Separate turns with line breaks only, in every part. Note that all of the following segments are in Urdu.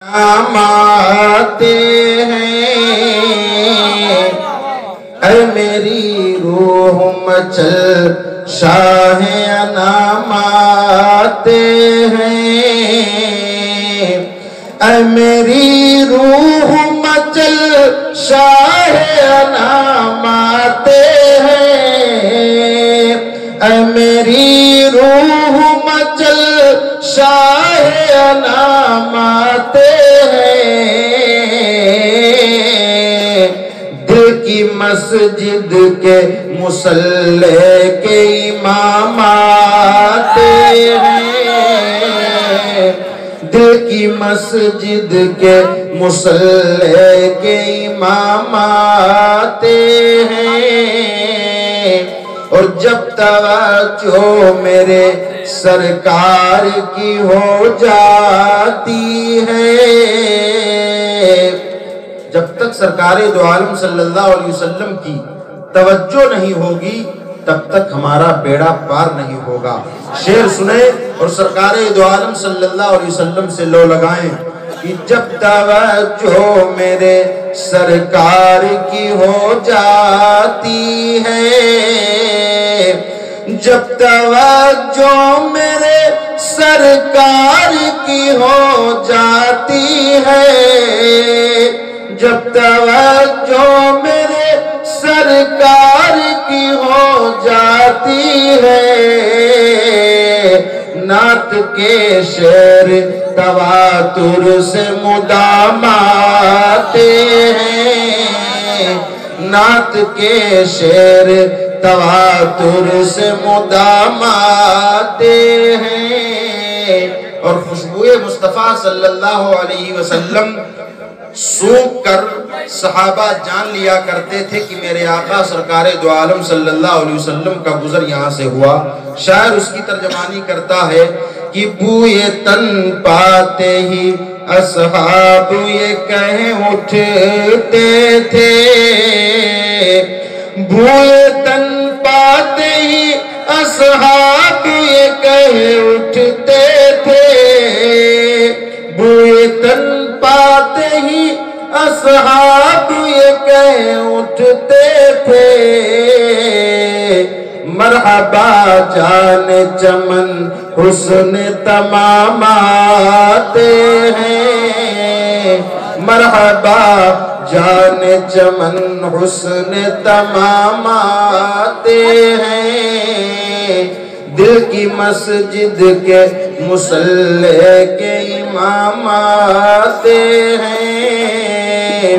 آتے ہیں اے میری روح مچل شاہ انام آتے ہیں اے میری روح مچل شاہ انام آتے ہیں اے میری روح مچل شاہ انام آتے مسجد کے مصلی کے امام آتے ہیں دل کی مسجد کے مصلی کے امام آتے ہیں اور جب توجہ میرے سرکار کی ہو جاتی ہے جب تک سرکار دو عالم صلی اللہ علیہ وسلم کی توجہ نہیں ہوگی تب تک ہمارا بیڑا پار نہیں ہوگا شعر سنیں اور سرکار دو عالم صلی اللہ علیہ وسلم سے لو لگائیں کہ جب توجہ میرے سرکار کی ہو جاتی ہے جب توجہ میرے سرکار کی ہو جاتی ہے جب توجہ میرے سرکار کی ہو جاتی ہے نعت کے شعر تواتر سے مدام آتے ہیں نعت کے شعر تواتر سے مدام آتے ہیں اور خوشبوئے مصطفیٰ صلی اللہ علیہ وسلم سونکھ کر صحابہ جان لیا کرتے تھے کہ میرے آقا سرکار دو عالم صلی اللہ علیہ وسلم کا گزر یہاں سے ہوا شاعر اس کی ترجمانی کرتا ہے کہ بوئے تن پاتے ہی اصحاب یہ کہیں اٹھتے تھے بوئے تن پاتے ہی اصحاب یہ کہیں اٹھتے تھے بوئے تن پاتے ہی اصحاب یہ کہیں اٹھتے تھے مرحبا جان چمن حسن تمام آتے ہیں مرحبا جان چمن حسن تمام آتے ہیں دل کی مسجد کے مصلی کے امام آتے ہیں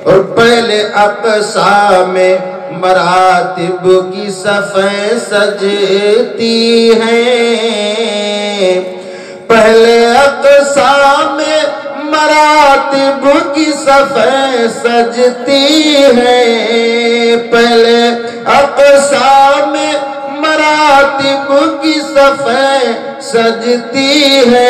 اور پہلے اقصا میں مراتب کی صفیں سجتی ہیں پہلے اقصا میں مراتب کی صفیں سجتی ہیں پہلے اقصا میں مراتب کی صفیں سجتی ہے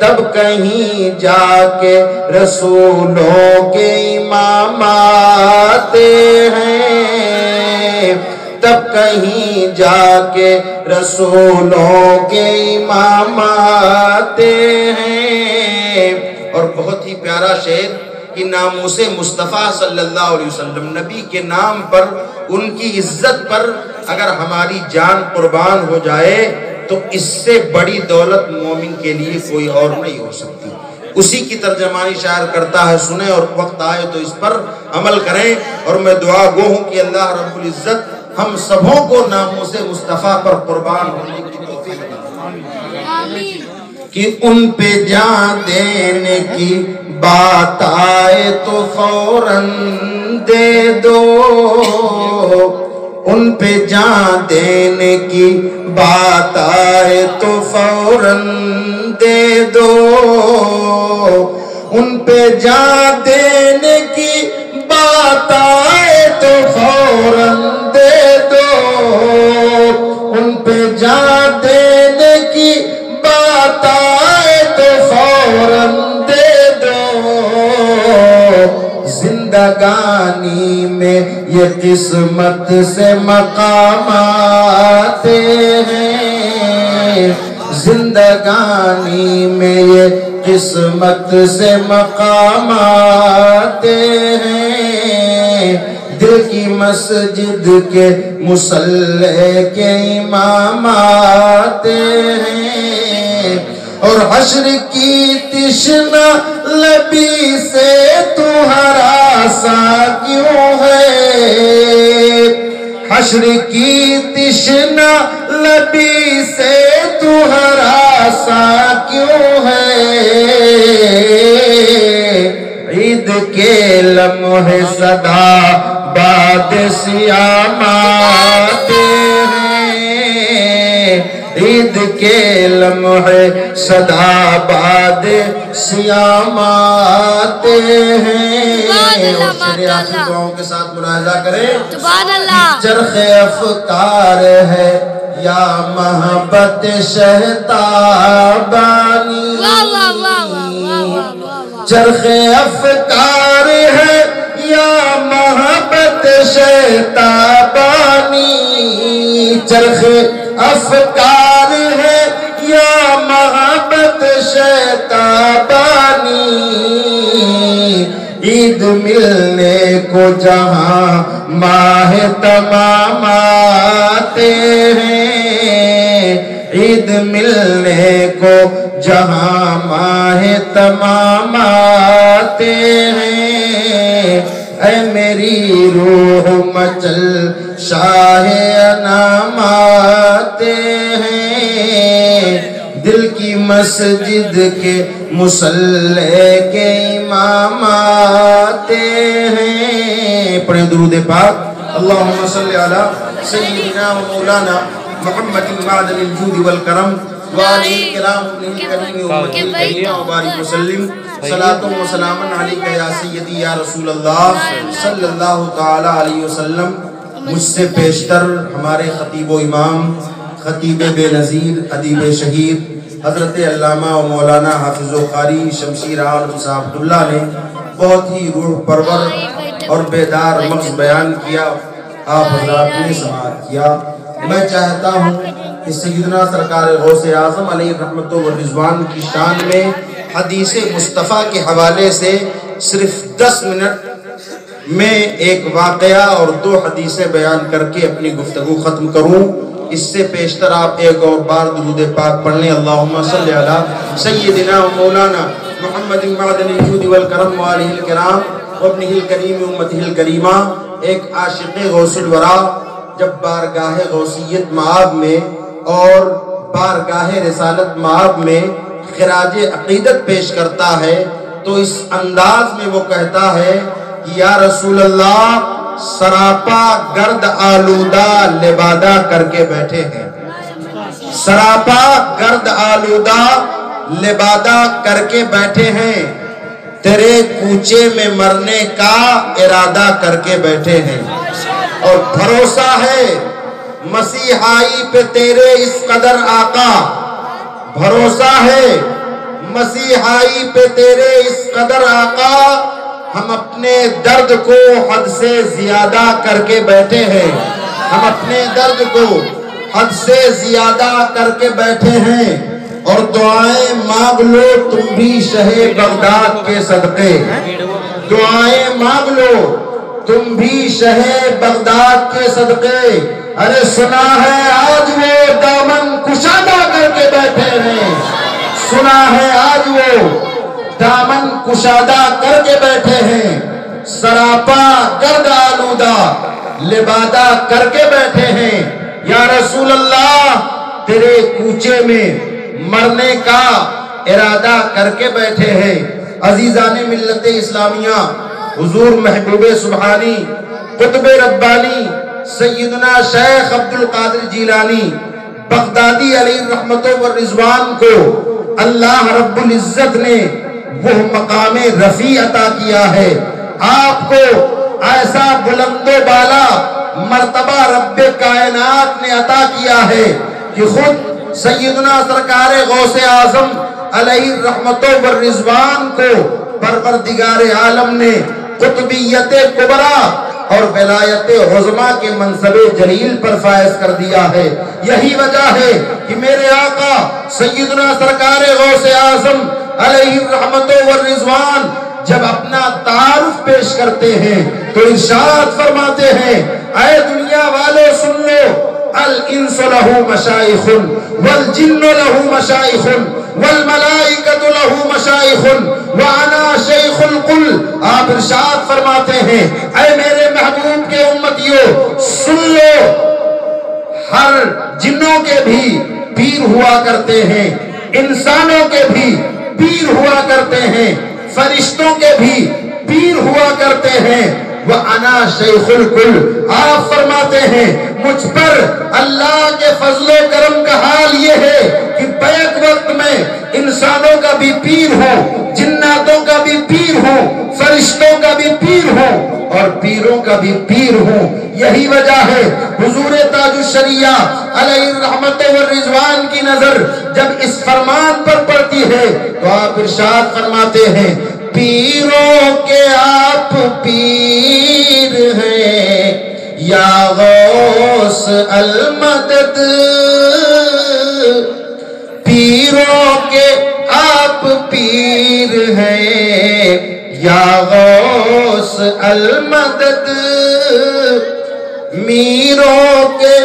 تب کہیں جا کے رسولوں کے امام آتے ہیں تب کہیں جا کے رسولوں کے امام آتے ہیں اور بہت ہی پیارا شعر کہ ناموس مصطفیٰ صلی اللہ علیہ وسلم نبی کے نام پر ان کی عزت پر اگر ہماری جان قربان ہو جائے تو اس سے بڑی دولت مومن کے لیے کوئی اور نہیں ہو سکتی اسی کی ترجمانی شاعر کرتا ہے سنیں اور وقت آئے تو اس پر عمل کریں اور میں دعا گو ہوں کہ اللہ رب العزت ہم سبوں کو ناموس مصطفیٰ پر قربان ہونے کی توفیق دے کہ ان پہ جان دینے کی بات آئے تو فوراً دے دو ان پہ جان دینے کی بات آئے تو فوراً دے دو ان پہ جان دینے کی بات آئے تو فوراً دے دو ان پہ جان دینے کی بات آئے تو فوراً دے دو زندگانی میں یہ قسمت سے مقام آتے ہیں زندگانی میں یہ قسمت سے مقام آتے ہیں، دل کی مسجد کے مصلی کے امام آتے ہیں، اور حشر کی تشنہ لبی سے تو ہراساں کیوں ہے، حشر کی تشنہ لبی سے تو ہراساں کیوں ہے، عید کے لمحے صدا باد سیام آتے ہیں، عید کے لمحے صدا باد سیام آتے ہیں، اور شعر آخری دعاؤں کے ساتھ ملاحظہ کریں،
سبحان اللہ،
چرخ افکار ہے یا محبت شہتابانی، چرخ افکار ہے یا محبت شہتابانی، چرخ افکار ہے یا محبت شہتابانی، عید ملنے کو جہاں ماہ تمام آتے ہیں، عید ملنے کو جہاں ماہ تمام آتے ہیں، اے میری روح مچل شاہ انام آتے ہیں، دل کی مسجد کے مصلی کے امام آتے ہیں۔ پڑھیں درود پاک، اللہم صلی علی سیدنا و مولانا محمد معدن الجود والکرم وآلہ الکرام ابنہ الکریم امتہ الکریم وبارک وسلم، صلاۃ و سلام علیکہ یا سیدی یا رسول اللہ صلی اللہ تعالی علیہ وسلم۔ مجھ سے پیشتر ہمارے خطیب و امام، خطیب بے نظیر، ادیب شہیر حضرت علامہ و مولانا حافظ و قاری شمشیر عالم صاحب اللہ نے بہت ہی روح پرور اور بیدار مغز بیان کیا، آپ حضرات نے سماعت کیا۔ میں چاہتا ہوں کہ سیدنا سرکار غوث اعظم علیہ رحمت و رضوان کی شان میں حدیث مصطفیٰ کے حوالے سے صرف 10 منٹ میں ایک واقعہ اور 2 حدیثیں بیان کر کے اپنی گفتگو ختم کروں۔ اس سے پیشتر آپ ایک اور بار درود پاک پڑھ لیں، اللہم صلی علی سیدنا و مولانا محمد معدن الجود والکرم وآلہ الکرام وابنہ الکریم امتہ الکریمہ۔ ایک عاشق غوث الورا جب بارگاہ غوثیت معاب میں اور بارگاہ رسالت معاب میں خراج عقیدت پیش کرتا ہے تو اس انداز میں وہ کہتا ہے کہ یا رسول اللہ سراپا گرد آلودہ لبادہ کر کے بیٹھے ہیں، سراپا گرد آلودہ لبادہ کر کے بیٹھے ہیں، تیرے کوچے میں مرنے کا ارادہ کر کے بیٹھے ہیں، اور بھروسہ ہے مسیحائی پہ تیرے اس قدر آقا، بھروسہ ہے مسیحائی پہ تیرے اس قدر آقا، ہم اپنے درد کو حد سے زیادہ کر کے بیٹھے ہیں، ہم اپنے درد کو حد سے زیادہ کر کے بیٹھے ہیں، اور دعائیں مانگ لو تم بھی شہ بغداد کے صدقے، دعائیں مانگ لو تم بھی شہ بغداد کے صدقے، ارے سنا ہے آج وہ دامن کشادہ کر کے بیٹھے ہیں، سنا ہے آج وہ دامن کشادہ کر کے بیٹھے ہیں، سراپا گرد آلودہ لبادہ کر کے بیٹھے ہیں، یا رسول اللہ تیرے کوچے میں مرنے کا ارادہ کر کے بیٹھے ہیں۔ عزیزان ملت اسلامیہ، حضور محبوب سبحانی قطب ربانی سیدنا شیخ عبدالقادر جیلانی بغدادی علیہ رحمت و رضوان کو اللہ رب العزت نے وہ مقام رفیع عطا کیا ہے، آپ کو ایسا بلند و بالا مرتبہ رب کائنات نے عطا کیا ہے کہ خود سیدنا سرکار غوث اعظم علیہ رحمت و رضوان کو پروردگار عالم نے قطبیت کبریٰ اور ولایت عظمیٰ کے منصب جلیل پر فائز کر دیا ہے۔ یہی وجہ ہے کہ میرے آقا سیدنا سرکار غوث اعظم علیہ الرحمت والرضوان جب اپنا تعارف پیش کرتے ہیں تو ارشاد فرماتے ہیں اے دنیا والو سن لو، الانس لہ مشائخ والجن لہ مشائخ والملائکۃ لہ مشائخ وانا شیخ القل۔ آپ ارشاد فرماتے ہیں اے میرے محبوب کے امتیوں سن لو، ہر جنوں کے بھی پیر ہوا کرتے ہیں، انسانوں کے بھی پیر ہوا کرتے ہیں، فرشتوں کے بھی پیر ہوا کرتے ہیں، وَأَنَا شَيْخُ الْكُلِّ۔ آپ فرماتے ہیں مجھ پر اللہ کے فضل و کرم کا حال یہ ہے کہ بیک وقت میں انسانوں کا بھی پیر ہوں، جناتوں کا بھی پیر ہوں، فرشتوں کا بھی پیر ہوں اور پیروں کا بھی پیر ہوں۔ یہی وجہ ہے حضور تاج الشریعہ علیہ الرحمت والرضوان کی نظر جب اس فرمان پر پڑتی ہے تو آپ ارشاد فرماتے ہیں پیروں کے آپ پیر ہیں یا غوث المدد، پیروں کے آپ پیر ہیں یا غوث المدد، میروں کے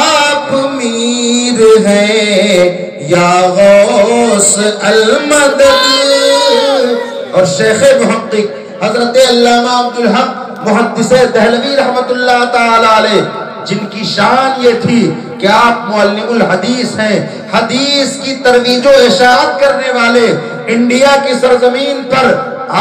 آپ میر ہیں یا غوث المدد۔ اور شیخ محقق حضرت علامہ عبدالحق محدث دہلوی رحمت اللہ تعالی علیہ جن کی شان یہ تھی کہ آپ معلم الحدیث ہیں، حدیث کی ترویج و اشاعت کرنے والے انڈیا کی سرزمین پر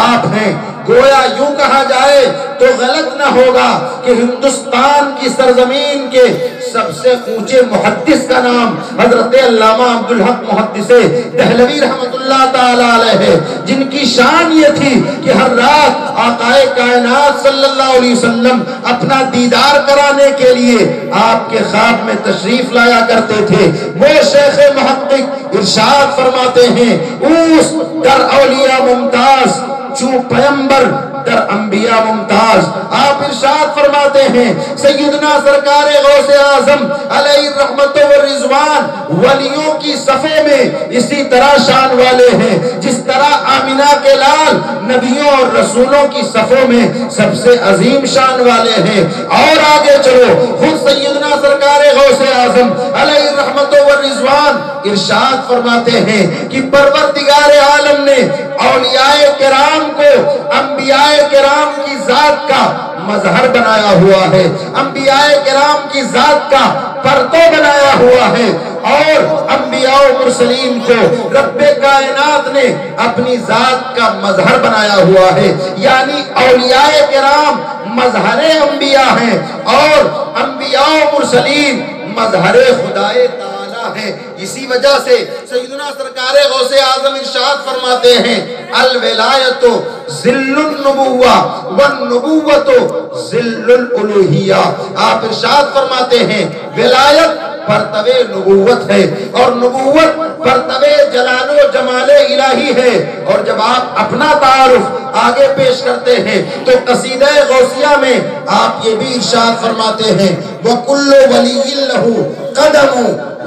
آپ ہیں۔ گویا یوں کہا جائے تو غلط نہ ہوگا کہ ہندوستان کی سرزمین کے سب سے اونچے محدث کا نام حضرت علامہ عبدالحق محدث دہلوی رحمت اللہ تعالی علیہ ہے، جن کی شان یہ تھی کہ ہر رات آقائے کائنات صلی اللہ علیہ وسلم اپنا دیدار کرانے کے لیے آپ کے خواب میں تشریف لایا کرتے تھے۔ وہ شیخ محقق ارشاد فرماتے ہیں اوس در اولیاء ممتاز چوں پیمبر در انبیاء ممتاز۔ آپ ارشاد فرماتے ہیں سیدنا سرکار غوث اعظم علیہ الرحمت والرضوان ولیوں کی صفے میں اسی طرح شان والے ہیں جس طرح آمنہ کے لال نبیوں اور رسولوں کی صفوں میں سب سے عظیم شان والے ہیں۔ اور آگے چلو خود سیدنا سرکار غوث اعظم علیہ الرحمت والرضوان ارشاد فرماتے ہیں کہ پروردگار عالم نے اولیاء کرام کو انبیاء کرام کی ذات کا مظہر بنایا ہوا ہے، انبیاء کرام کی ذات کا پرتو بنایا ہوا ہے، اور انبیاء و مرسلین کو رب کائنات نے اپنی ذات کا مظہر بنایا ہوا ہے۔ یعنی اولیاء کرام مظہر انبیاء ہیں اور انبیاء و مرسلین مظہر خدائے تعالی ہے۔ اسی وجہ سے سیدنا سرکار غوث اعظم ارشاد فرماتے ہیں الولایت ظل النبوہ والنبوۃ ظل الالوہیہ۔ آپ ارشاد فرماتے ہیں ولایت پرتو نبوت ہے اور نبوت پرتو جلال و جمال الہی ہے۔ اور جب آپ اپنا تعارف آگے پیش کرتے ہیں تو قصیدہ غوثیہ میں آپ یہ بھی ارشاد فرماتے ہیں وَكُلُّ وَلِيٍّ لَهُ قَدَمُ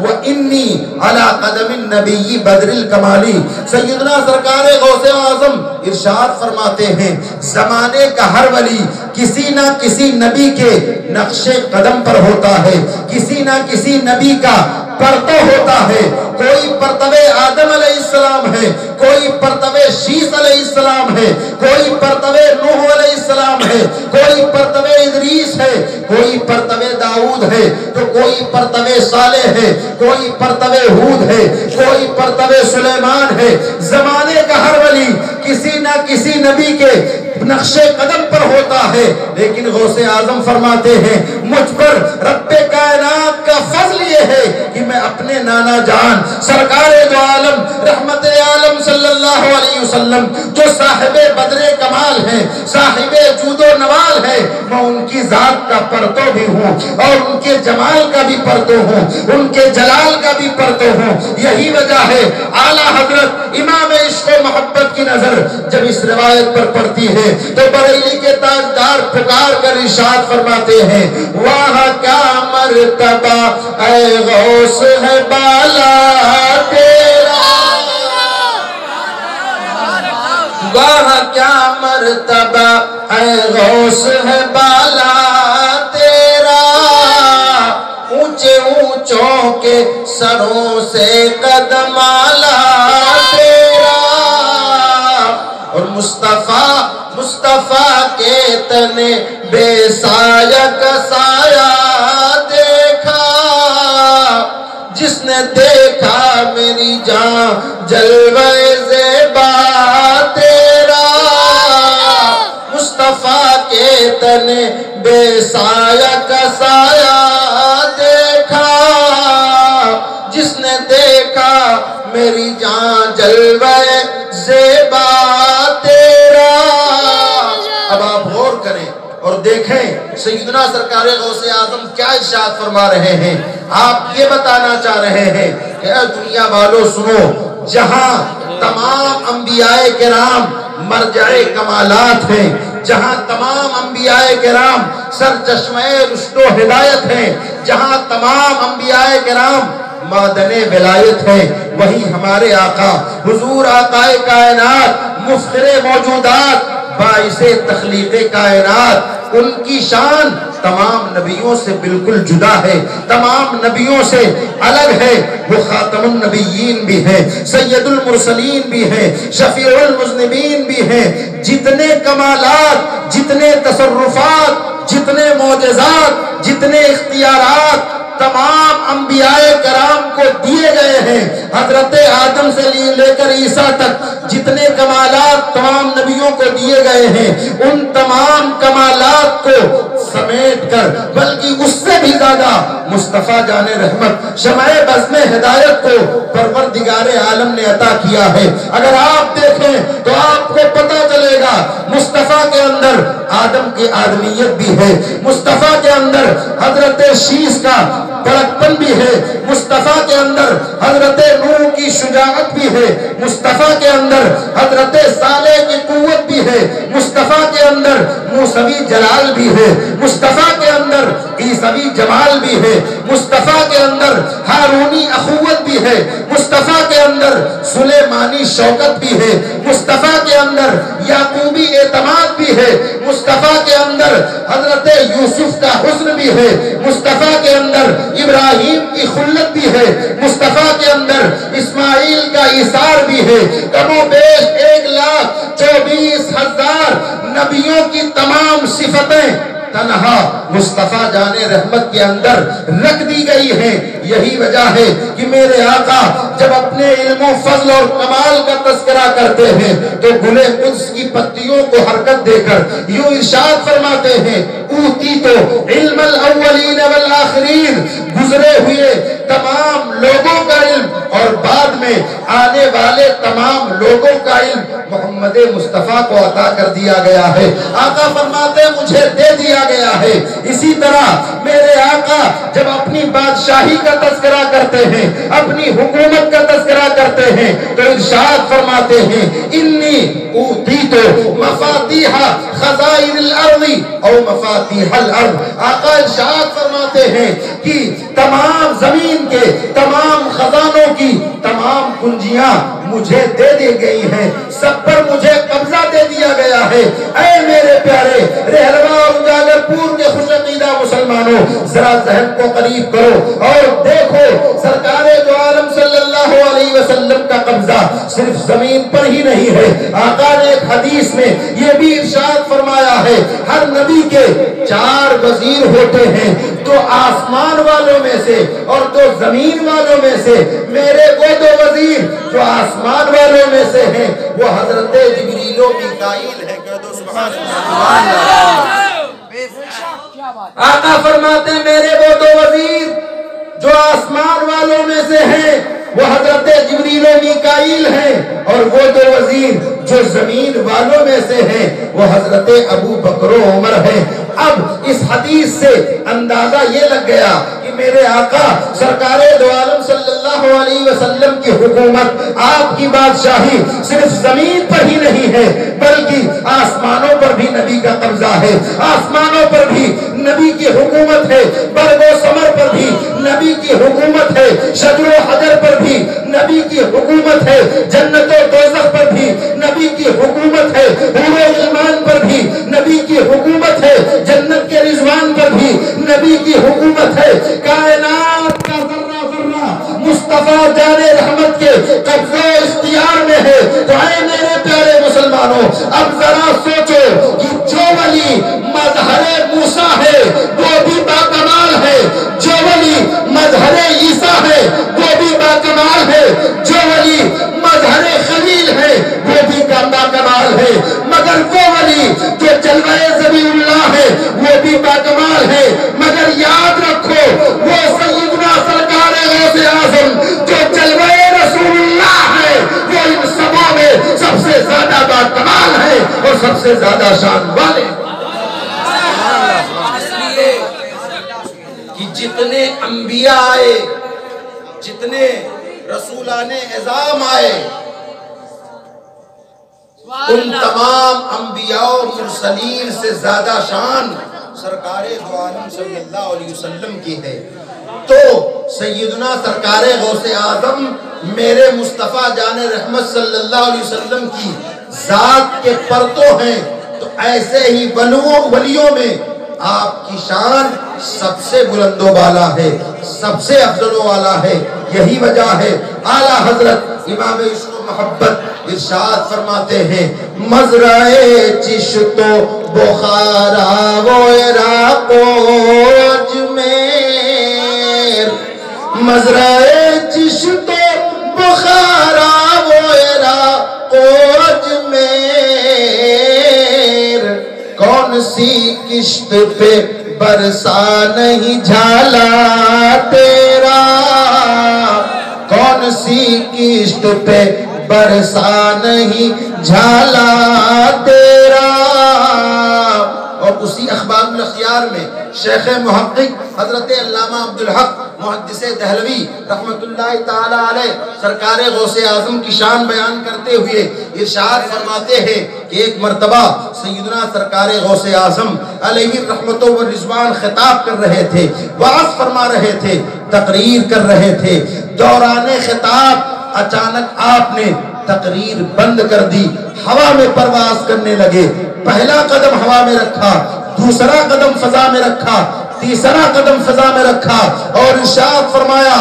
وَإِنِّي عَلَى قَدَمِ النَّبِيِّ بَدْرِ الْكَمَالِ۔ سیدنا سرکار غوث اعظم ارشاد فرماتے ہیں زمانے کا ہر ولی کسی نہ کسی نبی کے نقش قدم پر ہوتا ہے، کسی نہ کسی نبی کا پرتو ہوتا ہے۔ کوئی پرتو آدم علیہ السلام ہے، کوئی پرتو شیس علیہ السلام ہے، کوئی پرتو نوح علیہ السلام ہے، کوئی پرتو ادریس ہے، کوئی پرتو داؤد ہے، تو کوئی پرتو صالح ہے، کوئی پرتو ہود ہے، کوئی پرتو سلیمان ہے۔ زمانے کا ہر ولی کسی نہ کسی نبی کے نقش قدم پر ہوتا ہے، لیکن غوث اعظم فرماتے ہیں مجھ پر رب کائنات کا فضل یہ ہے کہ میں اپنے نانا جان سرکار دو عالم رحمت عالم صلی اللہ علیہ وسلم جو صاحب بدر کمال ہیں، صاحب جود و نوال ہے، میں ان کی ذات کا پرتو بھی ہوں اور ان کے جمال کا بھی پرتو ہوں، ان کے جلال کا بھی پرتو ہوں۔ یہی وجہ ہے اعلیٰ حضرت امام عشق و محبت کی نظر جب اس روایت پر پڑتی ہے تو بریلی کے تاجدار پکار کر ارشاد فرماتے ہیں وہاں کا مرتبہ اے غوث ہے بالا تیرا، وہاں کیا مرتبہ ہے غوث ہے بالا تیرا، اونچے اونچوں کے سروں سے قدم آلا تیرا، اور مصطفیٰ کے تنے بے سایہ کا سایہ دیکھا، جس نے دیکھا میری جان جلوہ زیبا تیرا، مصطفیٰ کے تنے بے سایہ کا سایہ دیکھا، جس نے دیکھا میری جان جلوہ زیبا تیرا۔ اب آپ غور کریں اور دیکھیں سیدنا سرکار غوث اعظم کیا ارشاد فرما رہے ہیں۔ آپ یہ بتانا چاہ رہے ہیں کہ اے دنیا والوں سنو، جہاں تمام انبیاء کرام مرجع کمالات ہیں، جہاں تمام انبیاء کرام سرچشمہ رشد و ہدایت ہیں، جہاں تمام انبیاء کرام معدن ولایت ہیں، وہیں ہمارے آقا حضور آقا کائنات مفخر موجودات باعث تخلیق کائنات، ان کی شان تمام نبیوں سے بالکل جدا ہے، تمام نبیوں سے الگ ہے۔ وہ خاتم النبیین بھی ہیں، سید المرسلین بھی ہیں، شفیع المذنبین بھی ہیں۔ جتنے کمالات، جتنے تصرفات، جتنے معجزات، جتنے اختیارات تمام انبیاء کرام کو دیے گئے ہیں، حضرت آدم سے لے کر عیسیٰ تک جتنے کمالات تمام نبیوں کو دیے گئے ہیں، ان تمام کمالات کو سمیٹ کر بلکہ اس سے بھی زیادہ مصطفیٰ جان رحمت شمع بزم ہدایت کو پروردگار عالم نے عطا کیا ہے۔ اگر آپ دیکھیں تو آپ کو پتہ چلے گا مصطفیٰ کے اندر آدم کی آدمیت بھی ہے، مصطفیٰ کے اندر حضرت شیش کا بڑکپن بھی ہے، مصطفیٰ کے اندر حضرت نوح کی شجاعت بھی ہے، مصطفیٰ کے اندر حضرت صالح کی قوت بھی ہے، مصطفیٰ کے اندر موسوی جلال بھی ہے، مصطفیٰ کے اندر عیسوی جمال بھی ہے، مصطفیٰ کے اندر ہارونی اخوت بھی ہے، مصطفیٰ کے اندر سلیمانی شوکت بھی ہے، مصطفیٰ کے اندر یعقوبی اعتماد بھی ہے، مصطفیٰ کے اندر حضرت یوسف کا حسن بھی ہے، مصطفیٰ کے اندر ابراہیم کی خلت بھی ہے، مصطفیٰ کے اندر اسماعیل کا ایثار بھی ہے۔ کم و بیش 1,24,000 نبیوں کی تمام صفتیں تنہا مصطفیٰ جان رحمت کے اندر رکھ دی گئی ہیں۔ یہی وجہ ہے کہ میرے آقا جب اپنے علم و فضل اور کمال کا تذکرہ کرتے ہیں تو گلے قدس کی پتیوں کو حرکت دے کر یوں ارشاد فرماتے ہیں، اوتی تو علم الاولین والآخرین، گزرے ہوئے تمام لوگوں کا علم اور بعد میں آنے والے تمام لوگوں کا علم محمد مصطفیٰ کو عطا کر دیا گیا ہے۔ آقا فرماتے مجھے دے دیا گیا ہے۔ اسی طرح میرے آقا جب اپنی بادشاہی کا تذکرہ کرتے ہیں، اپنی حکومت کا تذکرہ کرتے ہیں تو ارشاد فرماتے ہیں، انی اوتیتو مفاتیح خزائن الارض او مفاتیح الارض۔ آقا ارشاد فرماتے ہیں کہ تمام زمین کے تمام خزانوں کی تمام کنجیاں مجھے دے دی گئی ہیں، سب پر مجھے قبضہ دے دیا گیا ہے۔ اے میرے پیارے رہلوا اور اجاگر پور کے خوش عقیدہ مسلمانوں، ذرا ذہن کو قریب کرو اور دیکھو سرکار دو عالم صلی اللہ علیہ وسلم کا قبضہ صرف زمین پر ہی نہیں ہے۔ آقا نے ایک حدیث میں یہ بھی ارشاد فرمایا ہے، ہر نبی کے 4 وزیر ہوتے ہیں، 2 آسمان والوں میں سے اور 2 زمین والوں میں سے۔ میرے وہ 2 وزیر جو آسمان والوں میں سے ہیں وہ حضرت جبریل و میکائیل ہے۔ کہہ دو سبحان اللہ۔ آقا فرماتے ہیں میرے وہ 2 وزیر جو آسمان والوں میں سے ہیں وہ حضرت جبریل و میکائیل ہیں، اور وہ 2 وزیر جو زمین والوں میں سے ہیں وہ حضرت ابو بکر و عمر ہیں۔ اب اس حدیث سے اندازہ یہ لگ گیا کہ میرے آقا سرکار دو عالم صلی اللہ علیہ وسلم کی حکومت، آپ کی بادشاہی صرف زمین پر ہی نہیں ہے بلکہ آسمانوں پر بھی نبی کا قبضہ ہے، آسمانوں پر بھی نبی کی حکومت ہے، برگ و ثمر پر بھی نبی کی حکومت ہے، شجر و حجر پر بھی نبی کی حکومت ہے، جنت و دوزخ پر بھی نبی کی حکومت سب سے زیادہ شان والے کہ جتنے انبیاء آئے، جتنے رسولان اعظام آئے، ان تمام انبیاء و مرسلین سے زیادہ شان سرکار دو عالم صلی اللہ علیہ وسلم کی ہے۔ تو سیدنا سرکار غوث اعظم میرے مصطفیٰ جان رحمت صلی اللہ علیہ وسلم کی ذات کے پرتو ہیں، تو ایسے ہی ولیوں میں آپ کی شان سب سے بلند و بالا ہے، سب سے افضل و والا ہے۔ یہی وجہ ہے اعلیٰ حضرت امام عشق و محبت ارشاد فرماتے ہیں، مزرعے چشت و بخارا و عراق و اجمیر، مزرعے چشت و بخارا و عراق و اجمیر، کون سی کشت پہ برسا نہیں جھالا تیرا، کون سی کشت پہ برسا نہیں جھالا تیرا۔ اور اسی اخبار الاخیار میں شیخ محقق حضرت علامہ عبدالحق محدث دہلوی رحمت اللہ تعالی علیہ سرکار غوث اعظم کی شان بیان کرتے ہوئے ارشاد فرماتے ہیں کہ ایک مرتبہ سیدنا سرکار غوث اعظم علیہ الرحمت والرضوان خطاب کر رہے تھے، وعظ فرما رہے تھے، تقریر کر رہے تھے۔ دوران خطاب اچانک آپ نے تقریر بند کر دی، ہوا میں پرواز کرنے لگے۔ پہلا قدم ہوا میں رکھا، دوسرا قدم فضا میں رکھا، تیسرا قدم فضا میں رکھا، اور ارشاد فرمایا،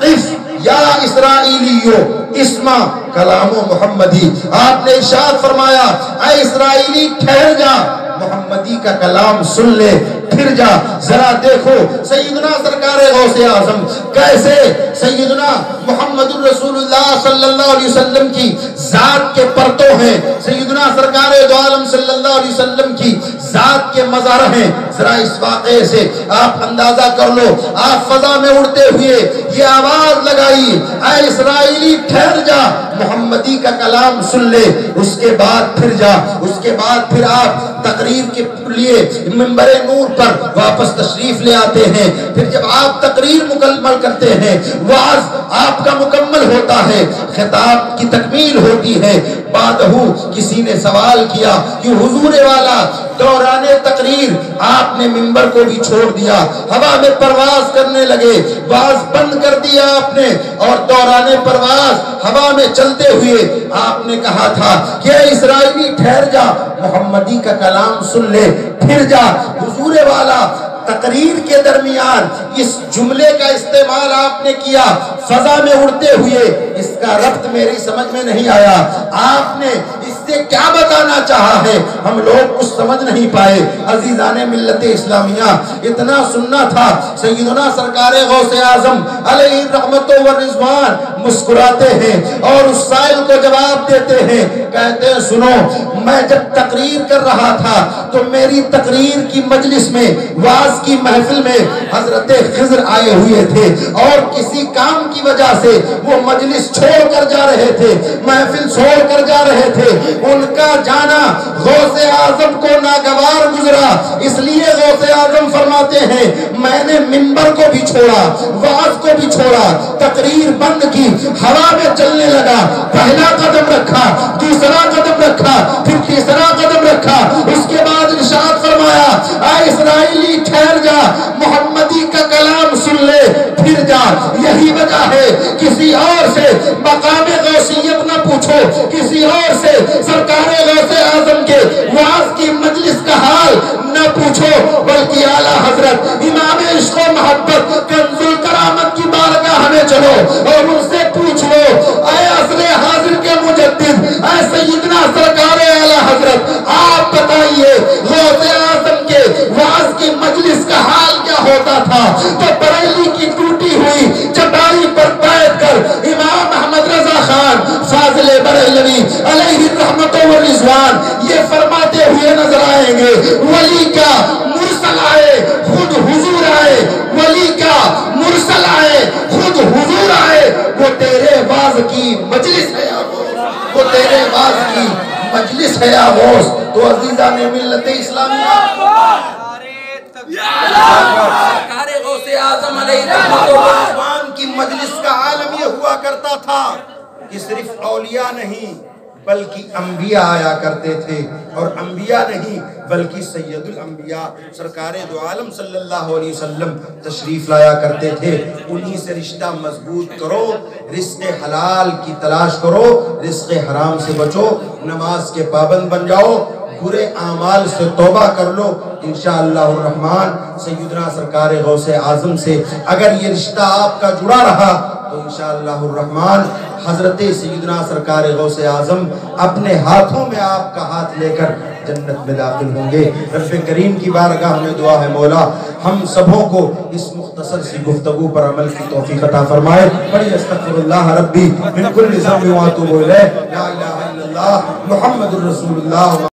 قف یا اسرائیلیو اسما کلام محمدی۔ آپ نے ارشاد فرمایا، اے اسرائیلی ٹھہر جا، محمدی کا کلام سن لے، پھر جا۔ ذرا دیکھو سیدنا سرکار غوث اعظم کیسے سیدنا محمد الرسول اللہ صلی اللہ علیہ وسلم کی ذات کے پرتو ہیں، سیدنا سرکار دو عالم صلی اللہ علیہ وسلم کی ذات کے مظہر ہیں۔ ذرا اس واقعے سے آپ اندازہ کر لو، آپ فضا میں اڑتے ہوئے یہ آواز لگائی، اے اسرائیلی ٹھہر جا، محمدی کا کلام سن لے، اس کے بعد پھر جا۔ اس کے بعد پھر آپ تقریر کے لیے منبر نور پر واپس تشریف لے آتے ہیں۔ پھر جب آپ تقریر مکمل کرتے ہیں، وعظ آپ کا مکمل ہوتا ہے، خطاب کی تکمیل ہوتی ہے، بعدہو کسی نے سوال کیا کہ حضور والا دوران تقریر آپ نے منبر کو بھی چھوڑ دیا، ہوا میں پرواز کرنے لگے، وعظ بند کر دیا آپ نے، اور دوران پرواز ہوا میں چلتے ہوئے آپ نے کہا تھا کہ اے اسرائیلی ٹھہر جا، محمدی کا کلام سن لے، پھر جا۔ حضور والا تقریر کے درمیان اس جملے کا استعمال آپ نے کیا، فضا میں اڑتے ہوئے، اس کا ربط میری سمجھ میں نہیں آیا، آپ نے اس سے کیا بتانا چاہا ہے ہم لوگ کچھ سمجھ نہیں پائے۔ عزیزان ملت اسلامیہ، اتنا سننا تھا، سیدنا سرکار غوث اعظم علیہ الرحمت والرضوان مسکراتے ہیں اور اس سائل کو جواب دیتے ہیں، کہتے ہیں سنو، میں جب تقریر کر رہا تھا تو میری تقریر کی مجلس میں، واز کی محفل میں حضرت خضر آئے ہوئے تھے، اور کسی کام کی وجہ سے وہ مجلس چھوڑ کر جا رہے تھے، محفل چھوڑ کر جا رہے تھے۔ ان کا جانا غوث اعظم کو ناگوار گزرا، اس لیے غوث اعظم فرماتے ہیں میں نے منبر کو بھی چھوڑا، واز کو بھی چھوڑا، تقریر بند کی، ہوا میں چلنے لگا، پہلا قدم رکھا، دوسرا قدم رکھا، پھر تیسرا قدم رکھا، اس کے بعد ارشاد فرمایا، اے اسرائیلی ٹھہر جا، محمدی کا کلام سن لے، پھر جا۔ یہی وجہ ہے کسی اور سے مقام غوثیت نہ پوچھو، کسی اور سے سرکار غوث اعظم کے واز کی مجلس کا حال نہ پوچھو، بلکہ اعلیٰ حضرت امام عشق و محبت کنز الکرامت کی بارگاہ میں چلو اور ان سے پوچھ لو، اے عصر حاضر کے مجدد، اے سیدنا سرکار اعلیٰ حضرت، آپ بتائیے غوث اعظم کے واز کی مجلس کا حال کیا ہوتا تھا؟ تو بریلی کی ٹوٹی ہوئی چٹائی پر بیٹھ کر امام احمد رضا خان فاضل بریلوی علیہ الرحمت والرضوان یہ فرماتے ہوئے نظر آئیں گے، ولی کا مرسل آئے خود حضور آئے، ولی کا مرسل آئے خود حضور آئے، وہ تیرے واز کی مجلس ہے، وہ تیرے واز کی مجلس مجلس ہے یا غوث تو عزیزان ملت اسلامیہ
سرکار غوث اعظم علیہ
رضوان کی مجلس کا عالم یہ ہوا کرتا تھا کہ صرف اولیاء نہیں بلکہ انبیاء آیا کرتے تھے، اور انبیاء نہیں بلکہ سید الانبیاء سرکار دو عالم صلی اللہ علیہ وسلم تشریف لایا کرتے تھے۔ انہی سے رشتہ مضبوط کرو، رزق حلال کی تلاش کرو، رزق حرام سے بچو، نماز کے پابند بن جاؤ، برے اعمال سے توبہ کر لو، انشاءاللہ الرحمن سیدنا سرکار غوث اعظم سے اگر یہ رشتہ آپ کا جڑا رہا تو انشاءاللہ الرحمن حضرت سیدنا سرکار غوث اعظم اپنے ہاتھوں میں آپ کا ہاتھ لے کر جنت میں داخل ہوں گے۔ رب کریم کی بارگاہ میں دعا ہے مولا ہم سبوں کو اس مختصر سی گفتگو پر عمل کی توفیق عطا فرمائے۔ بڑی استغفر اللہ ربی من کل ذنب و اتوب الیہ، لا الہ الا اللہ محمد الرسول اللہ۔